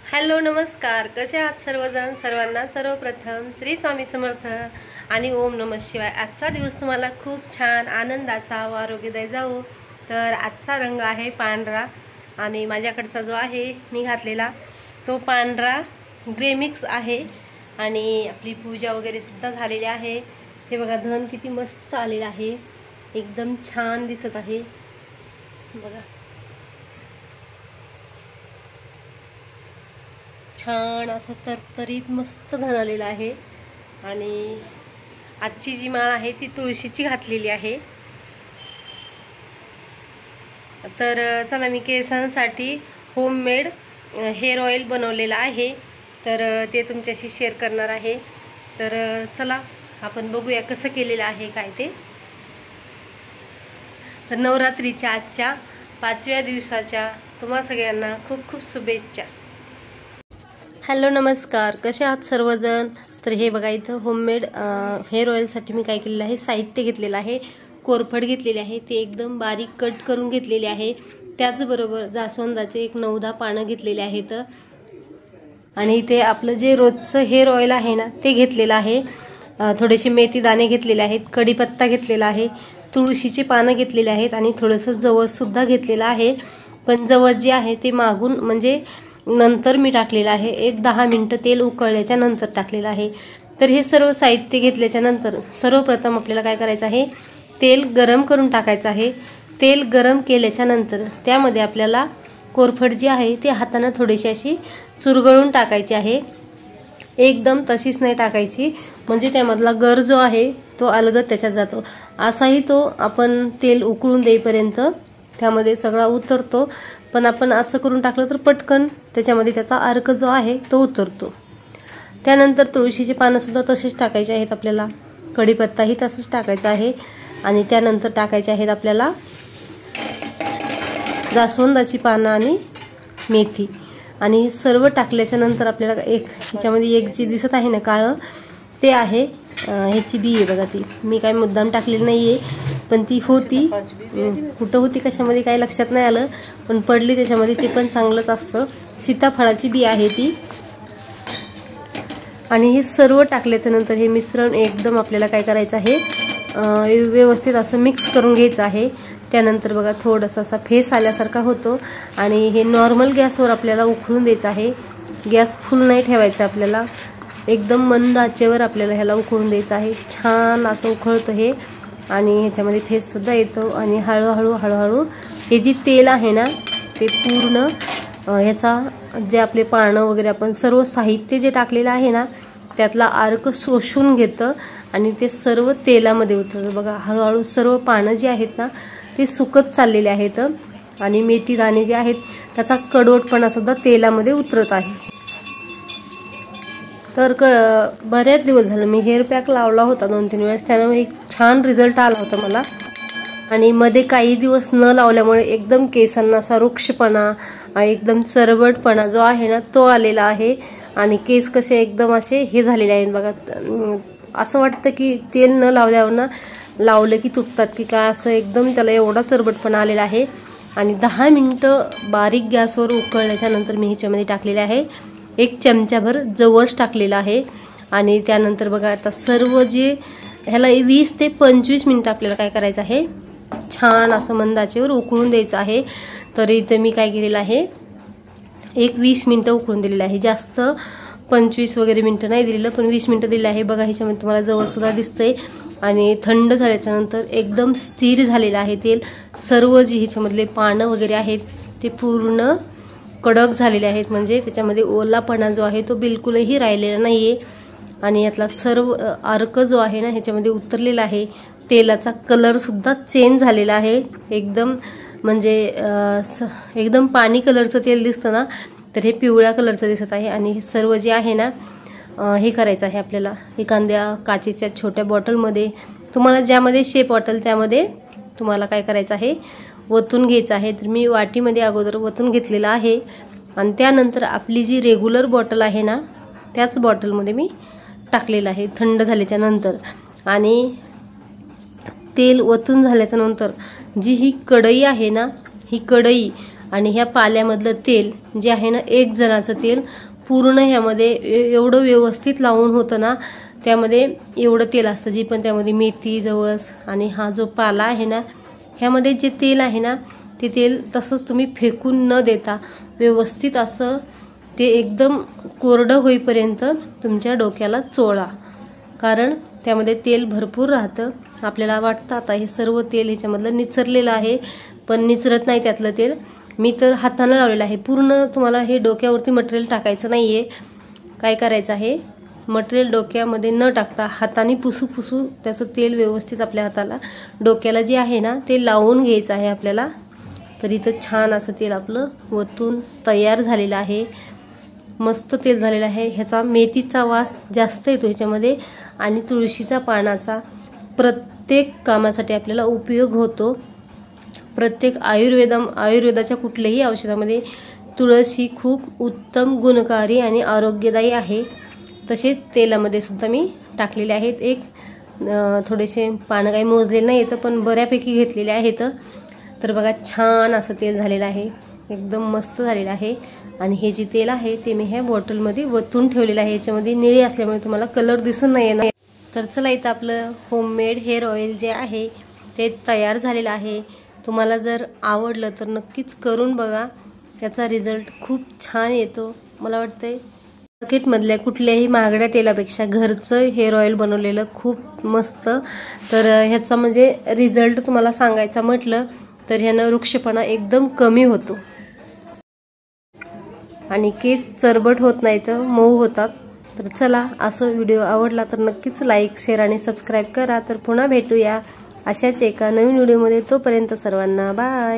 Hello नमस्कार, कसे आहात सर्वजण? सर्वांना सर्वप्रथम श्री स्वामी समर्थ आणि ओम नमः शिवाय। आजचा दिवस तुम्हाला खूप छान आनंदाचा व आरोग्यदायी जाऊ। तर आजचा रंग आहे पांढरा आणि माझ्याकडचा जो आहे मी घातलेला तो पांढरा ग्रे मिक्स आहे। आणि आपली पूजा वगैरे सुद्धा झालेली आहे। हे बघा धन किती मस्त आलेला आहे, एकदम छान दिसत आहे बघा, छान असं तरतरीत मस्त धन आलेलं आहे। आणि आजची जी माळ आहे ती तुळशीची घातलेली आहे। तर चला मी केसांसाठी होममेड हेअर ऑइल बनवलेला आहे, तर ते तुमच्याशी शेअर करणार आहे। तर चला आपण बघूया कसं केलेलं आहे काय ते। तर नवरात्रीच्या आजच्या 5व्या दिवसाच्या तुम्हा सगळ्यांना खूप खूप शुभेच्छा। हॅलो नमस्कार, कसे आहात सर्वजण? तर हे बघा इथं होममेड हेअर ऑइलसाठी मी काय केलेलं आहे, साहित्य घेतलेलं आहे। कोरफड घेतलेले आहे, ते एकदम बारीक कट करून घेतलेले आहे। त्याचबरोबर जास्वंदाचे एक 9-10 पानं घेतलेले आहेत। आणि इथे आपलं जे रोजचं हेअर ऑइल आहे ना ते घेतलेलं आहे। थोडेसे मेथी दाणे घेतलेले आहेत, कढीपत्ता घेतलेला आहे, तुळशीची पानं घेतलेली आहेत आणि थोडंसं जवस सुद्धा घेतलेलं आहे। पण जवस जे आहे ते मागून म्हणजे नंतर मी टाकलेलं आहे, एक 10 मिनिटं तेल उकळल्याच्या नंतर टाकलेलं आहे। तर हे सर्व साहित्य घेतल्याच्या नंतर सर्वप्रथम आपल्याला काय करायचं आहे, तेल गरम करून टाकायचं आहे। तेल गरम केल्याच्या नंतर त्यामध्ये आपल्याला कोरफड जी आहे ती हाताने थोडीशी अशी चुरगळून टाकायची आहे, एकदम तशीच नाही टाकायची, म्हणजे त्यामधला गर जो आहे तो अलगद त्याच्यात जातो। असाही तो आपण तेल उकळून देईपर्यंत त्यामध्ये सगळा उतरतो, पण आपण असं करून टाकलं तर पटकन त्याच्यामध्ये त्याचा अर्क जो आहे तो उतरतो। त्यानंतर तुळशीची पानं सुद्धा तसेच टाकायचे आहेत आपल्याला, कढीपत्ताही तसंच टाकायचा आहे आणि त्यानंतर टाकायचे आहेत आपल्याला जास्वंदाची पानं आणि मेथी। आणि सर्व टाकल्याच्या नंतर आपल्याला ह्याच्यामध्ये एक जी दिसत आहे ना काळं, ते आहे ह्याची बी आहे बघा, ती मी काय मुद्दाम टाकलेली नाही आहे, पण ती होती, कुठं होती कशामध्ये काय लक्षात नाही आलं, पण पडली त्याच्यामध्ये, ते पण चांगलंच असतं। सीताफळाची बी आहे ती। आणि हे सर्व टाकल्याच्या नंतर हे मिश्रण एकदम आपल्याला काय करायचं आहे, व्यवस्थित असं मिक्स करून घ्यायचं आहे। त्यानंतर बघा थोडासा असा फेस आल्यासारखा होतो आणि हे नॉर्मल गॅसवर आपल्याला उकळून द्यायचं आहे। गॅस फुल नाही ठेवायचा आपल्याला, एकदम मंद आचेवर आपल्याला ह्याला उकळून द्यायचं आहे। छान असं उकळतं हे आणि ह्याच्यामध्ये फेस सुद्धा येतो आणि हळूहळू हे जे तेल आहे ना ते पूर्ण ह्याचा जे आपले पानं वगैरे आपण सर्व साहित्य जे टाकलेलं आहे ना त्यातला अर्क शोषून घेतं आणि ते सर्व तेलामध्ये उतरतं बघा। हळूहळू सर्व पानं जी आहेत ना ते सुकत चाललेले आहेत आणि मेथी दाणे जे आहेत त्याचा कडवटपणा सुद्धा तेलामध्ये उतरत आहे। तर बरेच दिवस झाले मी हेअर पॅक लावला होता 2-3 वेळेस, त्यामुळे एक छान रिझल्ट आला होता मला। आणि मध्ये काही दिवस न लावल्यामुळे एकदम केसांना असा रुक्षपणा, एकदम चरबटपणा जो आहे ना तो आलेला आहे आणि केस कसे एकदम असे हे झालेले आहेत बघा। असं वाटतं की तेल न लावल्यावर ना लावलं की तुटतात की काय, असं एकदम त्याला एवढा चरबटपणा आलेला आहे। आणि 10 मिनिटं बारीक गॅसवर उकळल्याच्या नंतर मी ह्याच्यामध्ये टाकलेले आहे 1 चमचाभर जवस टाकलेला आहे। आणि त्यानंतर बघा आता सर्व जे ह्याला 20 ते 25 मिनिटं आपल्याला काय करायचं आहे, छान असं मंद आचेवर उकळून द्यायचं आहे। तर इथं मी काय केलेलं आहे, एक 20 मिनिटं उकळून दिलेलं आहे, जास्त 25 वगैरे मिनिटं नाही दिलेलं, पण 20 मिनिटं दिलेलं आहे। बघा ह्याच्यामध्ये तुम्हाला जवस सुद्धा दिसतंय आणि थंड झाल्याच्या नंतर एकदम स्थिर झालेलं आहे तेल। सर्व जे ह्याच्यामधले पानं वगैरे आहेत ते पूर्ण कडक झालेले आहेत, म्हणजे त्याच्यामध्ये ओलापणा जो आहे तो बिलकुलही राहिलेला नाही आहे आणि यातला सर्व अर्क जो आहे ना ह्याच्यामध्ये उतरलेला आहे। तेलाचा कलर सुद्धा चेंज झालेला आहे, एकदम म्हणजे एकदम पाणी कलरचं तेल दिसतं ना तर हे पिवळ्या कलरचं दिसत आहे। आणि हे सर्व जे आहे ना हे करायचं आहे आपल्याला, एखाद्या काचेच्या छोट्या बॉटलमध्ये, तुम्हाला ज्यामध्ये शेप वाटेल त्यामध्ये तुम्हाला काय करायचं आहे, ओतून घ्यायचं आहे। तर मी वाटीमध्ये अगोदर ओतून घेतलेलं आहे आणि त्यानंतर आपली जी रेग्युलर बॉटल आहे ना त्याच बॉटलमध्ये मी टाकलेलं आहे थंड झाल्याच्या नंतर। आणि तेल ओतून झाल्याच्या नंतर जी ही कढई आहे ना, ही कढई आणि ह्या पाल्यामधलं तेल जे आहे ना, 1 जणाचं तेल पूर्ण ह्यामध्ये एवढं व्यवस्थित लावून होतं ना, त्यामध्ये एवढं तेल असतं. जी पण त्यामध्ये मेथी, जवस आणि हा जो पाला आहे ना, ह्यामध्ये जे तेल आहे ना, ते तेल तसंच तुम्ही फेकून न देता व्यवस्थित असं ते एकदम कोरडं होईपर्यंत तुमच्या डोक्याला चोळा. कारण त्यामध्ये तेल भरपूर राहतं. आपल्याला वाटतं आता हे सर्व तेल ह्याच्यामधलं निचरलेलं आहे, पण निचरत नाही त्यातलं तेल. मी तर हातानं लावलेलं आहे. पूर्ण तुम्हाला हे डोक्यावरती मटेरियल टाकायचं नाही आहे. काय करायचं आहे, मटेरियल डोक्यामध्ये न टाकता हाताने पुसू त्याचं तेल व्यवस्थित आपल्या हाताला डोक्याला जे आहे ना, ते लावून घ्यायचं आहे आपल्याला. तर इथं छान असं तेल आपलं वतून तयार झालेलं आहे. मस्त तेल झालेलं आहे. ह्याचा मेथीचा वास जास्त येतो ह्याच्यामध्ये आणि तुळशीच्या पानाचा प्रत्येक कामासाठी आपल्याला उपयोग होतो. प्रत्येक आयुर्वेदाच्या कुठल्याही औषधामध्ये तुळस ही खूप उत्तम, गुणकारी आणि आरोग्यदायी आहे. तसेच तेलामध्ये सुद्धा मी टाकलेले आहेत. एक थोडेसे पानं काही मोजलेले नाही येतं, पण बऱ्यापैकी घेतलेले आहेत. तर बघा, छान असं तेल झालेलं आहे, एकदम मस्त झालेलं आहे. आणि हे जे तेल आहे ते मी ह्या बॉटलमध्ये वतून ठेवलेलं आहे. याच्यामध्ये निळी असल्यामुळे तुम्हाला कलर दिसून नाही येणार. तर चला, इथं आपलं होममेड हेअर ऑइल जे आहे ते तयार झालेलं आहे. तुम्हाला जर आवडलं तर नक्कीच करून बघा. त्याचा रिझल्ट खूप छान येतो. मला वाटतंय मार्केटमधल्या कुठल्याही महागड्या तेलापेक्षा घरचं हेअर ऑइल बनवलेलं खूप मस्त. तर ह्याचा म्हणजे रिझल्ट तुम्हाला सांगायचा म्हटलं तर ह्यानं वृक्षपणा एकदम कमी होतो आणि केस चरबट होत नाही, तर मऊ होतात. तर चला, असं व्हिडिओ आवडला तर नक्कीच लाईक, शेअर आणि सबस्क्राईब करा. तर पुन्हा भेटूया अशाच एका नवीन व्हिडिओमध्ये. तोपर्यंत सर्वांना बाय.